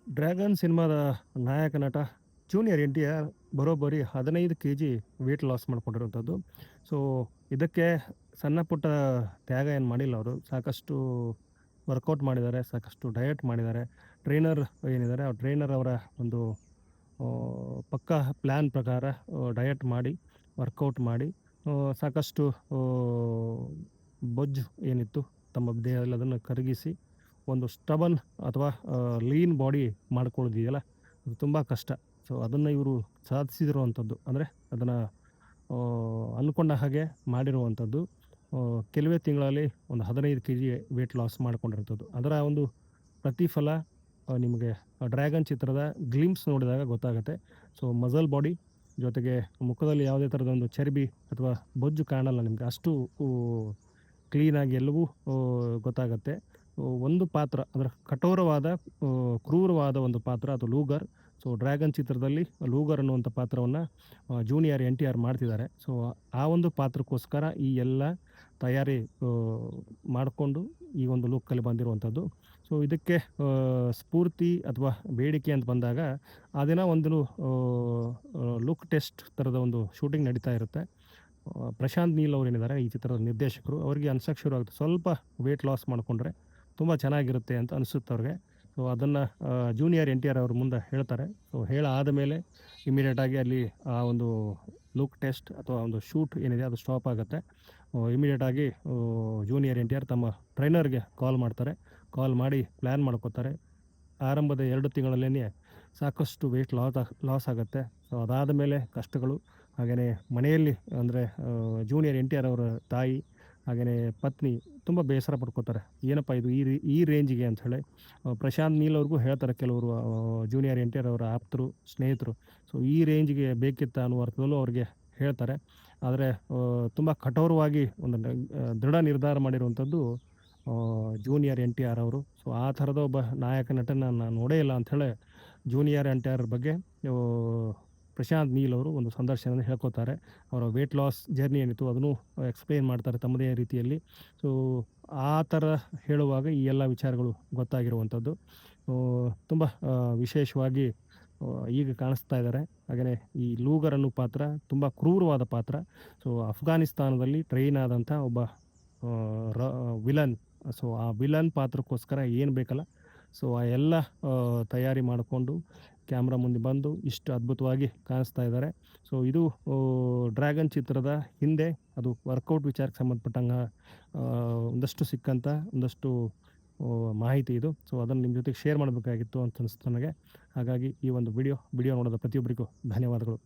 Dragon ಸಿನಿಮಾದ ನಾಯಕ ನಟ ಜೂನಿಯರ್ ಎನ್‌ಟಿಆರ್ ಬರೋಬ್ಬರಿ 15 ಕೆಜಿ ವೆಯ್ಟ್ ಲಾಸ್ ಮಾಡ್ಕೊಂಡಿರುವಂಥದ್ದು. ಸೊ, ಇದಕ್ಕೆ ಸಣ್ಣ ಪುಟ್ಟ ತ್ಯಾಗ ಏನು ಮಾಡಿಲ್ಲ ಅವರು. ಸಾಕಷ್ಟು ವರ್ಕೌಟ್ ಮಾಡಿದ್ದಾರೆ, ಸಾಕಷ್ಟು ಡಯಟ್ ಮಾಡಿದ್ದಾರೆ. ಟ್ರೈನರ್ ಏನಿದ್ದಾರೆ, ಆ ಟ್ರೈನರ್ ಅವರ ಒಂದು ಪಕ್ಕಾ ಪ್ಲ್ಯಾನ್ ಪ್ರಕಾರ ಡಯಟ್ ಮಾಡಿ, ವರ್ಕೌಟ್ ಮಾಡಿ ಸಾಕಷ್ಟು ಬೊಜ್ಜು ಏನಿತ್ತು ತಮ್ಮ ದೇಹದಲ್ಲಿ ಅದನ್ನು ಕರಗಿಸಿ ಒಂದು ಸ್ಟಬನ್ ಅಥವಾ ಲೀನ್ ಬಾಡಿ ಮಾಡ್ಕೊಳ್ಳೋದಿದೆಯಲ್ಲ, ಅದು ತುಂಬ ಕಷ್ಟ. ಸೊ, ಅದನ್ನು ಇವರು ಸಾಧಿಸಿರುವಂಥದ್ದು. ಅಂದರೆ ಅದನ್ನು ಅಂದ್ಕೊಂಡ ಹಾಗೆ ಮಾಡಿರುವಂಥದ್ದು. ಕೆಲವೇ ತಿಂಗಳಲ್ಲಿ ಒಂದು 15 ಕೆಜಿ ವೆಯ್ಟ್ ಲಾಸ್ ಮಾಡ್ಕೊಂಡಿರೋಂಥದ್ದು. ಅದರ ಒಂದು ಪ್ರತಿಫಲ ನಿಮಗೆ ಡ್ರ್ಯಾಗನ್ ಚಿತ್ರದ ಗ್ಲಿಂಪ್ಸ್ ನೋಡಿದಾಗ ಗೊತ್ತಾಗುತ್ತೆ. ಸೊ, ಮಸಲ್ ಬಾಡಿ ಜೊತೆಗೆ ಮುಖದಲ್ಲಿ ಯಾವುದೇ ಥರದ ಚರ್ಬಿ ಅಥವಾ ಬೊಜ್ಜು ಕಾಣಲ್ಲ ನಿಮಗೆ. ಅಷ್ಟು ಉ ಕ್ಲೀನಾಗಿ ಎಲ್ಲವೂ ಗೊತ್ತಾಗತ್ತೆ. ಒಂದು ಪಾತ್ರ ಅಂದರೆ ಕಠೋರವಾದ, ಕ್ರೂರವಾದ ಒಂದು ಪಾತ್ರ ಅದು ಲೂಗರ್. ಸೊ, ಡ್ರ್ಯಾಗನ್ ಚಿತ್ರದಲ್ಲಿ ಲೂಗರ್ ಅನ್ನುವಂಥ ಪಾತ್ರವನ್ನು ಜೂನಿಯರ್ ಎನ್‌ಟಿಆರ್ ಮಾಡ್ತಿದ್ದಾರೆ. ಸೊ, ಆ ಒಂದು ಪಾತ್ರಕ್ಕೋಸ್ಕರ ಈ ಎಲ್ಲ ತಯಾರಿ ಮಾಡಿಕೊಂಡು ಈ ಒಂದು ಲುಕ್ಕಲ್ಲಿ ಬಂದಿರುವಂಥದ್ದು. ಸೊ, ಇದಕ್ಕೆ ಸ್ಫೂರ್ತಿ ಅಥವಾ ಬೇಡಿಕೆ ಅಂತ ಬಂದಾಗ ಆ ದಿನ ಒಂದು ಲುಕ್ ಟೆಸ್ಟ್ ಥರದ ಒಂದು ಶೂಟಿಂಗ್ ನಡೀತಾ ಇರುತ್ತೆ. ಪ್ರಶಾಂತ್ ನೀಲ್ ಅವರೇನಿದ್ದಾರೆ ಈ ಚಿತ್ರದ ನಿರ್ದೇಶಕರು, ಅವರಿಗೆ ಅನ್ಸಕ್ಕೆ ಶುರು ಆಗುತ್ತೆ, ಸ್ವಲ್ಪ ವೆಯ್ಟ್ ಲಾಸ್ ಮಾಡಿಕೊಂಡ್ರೆ ತುಂಬ ಚೆನ್ನಾಗಿರುತ್ತೆ ಅಂತ ಅನಿಸುತ್ತೆ ಅವ್ರಿಗೆ. ಸೊ, ಅದನ್ನು ಜೂನಿಯರ್ ಎನ್‌ಟಿಆರ್ ಅವ್ರ ಮುಂದೆ ಹೇಳ್ತಾರೆ. ಸೊ, ಹೇಳಾದ ಮೇಲೆ ಇಮಿಡಿಯೇಟಾಗಿ ಅಲ್ಲಿ ಆ ಒಂದು ಲುಕ್ ಟೆಸ್ಟ್ ಅಥವಾ ಒಂದು ಶೂಟ್ ಏನಿದೆ ಅದು ಸ್ಟಾಪ್ ಆಗುತ್ತೆ. ಇಮಿಡಿಯೇಟಾಗಿ ಜೂನಿಯರ್ ಎನ್‌ಟಿಆರ್ ತಮ್ಮ ಟ್ರೈನರ್ಗೆ ಕಾಲ್ ಮಾಡ್ತಾರೆ. ಕಾಲ್ ಮಾಡಿ ಪ್ಲ್ಯಾನ್ ಮಾಡ್ಕೋತಾರೆ. ಆರಂಭದ 2 ತಿಂಗಳಲ್ಲೇನೆ ಸಾಕಷ್ಟು ವೆಯ್ಟ್ ಲಾಸ್ ಆಗುತ್ತೆ. ಸೊ, ಅದಾದ ಮೇಲೆ ಕಷ್ಟಗಳು. ಹಾಗೆಯೇ ಮನೆಯಲ್ಲಿ ಅಂದರೆ ಜೂನಿಯರ್ ಎನ್‌ಟಿಆರ್ ಅವರ ತಾಯಿ, ಹಾಗೆಯೇ ಪತ್ನಿ ತುಂಬ ಬೇಸರ ಪಡ್ಕೋತಾರೆ. ಏನಪ್ಪ ಇದು ಈ ರೇಂಜಿಗೆ ಅಂಥೇಳಿ. ಪ್ರಶಾಂತ್ ನೀಲ್ ಅವ್ರಿಗೂ ಹೇಳ್ತಾರೆ ಕೆಲವರು ಜೂನಿಯರ್ ಎನ್‌ಟಿಆರ್ ಅವರ ಆಪ್ತರು, ಸ್ನೇಹಿತರು. ಸೊ, ಈ ರೇಂಜ್‌ಗೆ ಬೇಕಿತ್ತಾ ಅನ್ನುವ ಅರ್ಥದಲ್ಲೂ ಅವ್ರಿಗೆ ಹೇಳ್ತಾರೆ. ಆದರೆ ತುಂಬ ಕಠೋರವಾಗಿ ಒಂದು ದೃಢ ನಿರ್ಧಾರ ಮಾಡಿರುವಂಥದ್ದು ಜೂನಿಯರ್ ಎನ್‌ಟಿಆರ್ ಅವರು. ಸೊ, ಆ ಥರದ ಒಬ್ಬ ನಾಯಕ ನಟನ ನಾನು ನೋಡೇ ಇಲ್ಲ ಅಂಥೇಳಿ ಜೂನಿಯರ್ ಎನ್‌ಟಿಆರ್ ಬಗ್ಗೆ ಪ್ರಶಾಂತ್ ನೀಲ್ ಅವರು ಒಂದು ಸಂದರ್ಶನದಲ್ಲಿ ಹೇಳ್ಕೋತಾರೆ. ಅವರ ವೆಯ್ಟ್ ಲಾಸ್ ಜರ್ನಿ ಏನಿತ್ತು ಅದನ್ನು ಎಕ್ಸ್‌ಪ್ಲೇನ್ ಮಾಡ್ತಾರೆ ತಮ್ಮದೇ ರೀತಿಯಲ್ಲಿ. ಸೊ, ಆ ಥರ ಹೇಳುವಾಗ ಈ ಎಲ್ಲ ವಿಚಾರಗಳು ಗೊತ್ತಾಗಿರುವಂಥದ್ದು. ತುಂಬ ವಿಶೇಷವಾಗಿ ಈಗ ಕಾಣಿಸ್ತಾ ಇದ್ದಾರೆ. ಹಾಗೆಯೇ ಈ ಲೂಗರ್ ಅನ್ನೋ ಪಾತ್ರ ತುಂಬ ಕ್ರೂರವಾದ ಪಾತ್ರ. ಸೊ, ಅಫ್ಘಾನಿಸ್ತಾನದಲ್ಲಿ ಟ್ರೈನ್ ಆದಂಥ ಒಬ್ಬ ರ ವಿಲನ್. ಸೊ, ಆ ವಿಲನ್ ಪಾತ್ರಕ್ಕೋಸ್ಕರ ಏನು ಬೇಕಲ್ಲ, ಸೊ, ಆ ಎಲ್ಲ ತಯಾರಿ ಮಾಡಿಕೊಂಡು ಕ್ಯಾಮ್ರಾ ಮುಂದೆ ಬಂದು ಇಷ್ಟು ಅದ್ಭುತವಾಗಿ ಕಾಣಿಸ್ತಾ ಇದ್ದಾರೆ. ಸೊ, ಇದು ಡ್ರ್ಯಾಗನ್ ಚಿತ್ರದ ಹಿಂದೆ ಅದು ವರ್ಕೌಟ್ ವಿಚಾರಕ್ಕೆ ಸಂಬಂಧಪಟ್ಟಂಗೆ ಒಂದಷ್ಟು ಸಿಕ್ಕಂಥ ಒಂದಷ್ಟು ಮಾಹಿತಿ ಇದು. ಸೊ, ಅದನ್ನು ನಿಮ್ಮ ಜೊತೆಗೆ ಶೇರ್ ಮಾಡಬೇಕಾಗಿತ್ತು ಅಂತ ಅನಿಸ್ತು ನನಗೆ. ಹಾಗಾಗಿ ಈ ಒಂದು ವಿಡಿಯೋ ನೋಡಿದ ಪ್ರತಿಯೊಬ್ಬರಿಗೂ ಧನ್ಯವಾದಗಳು.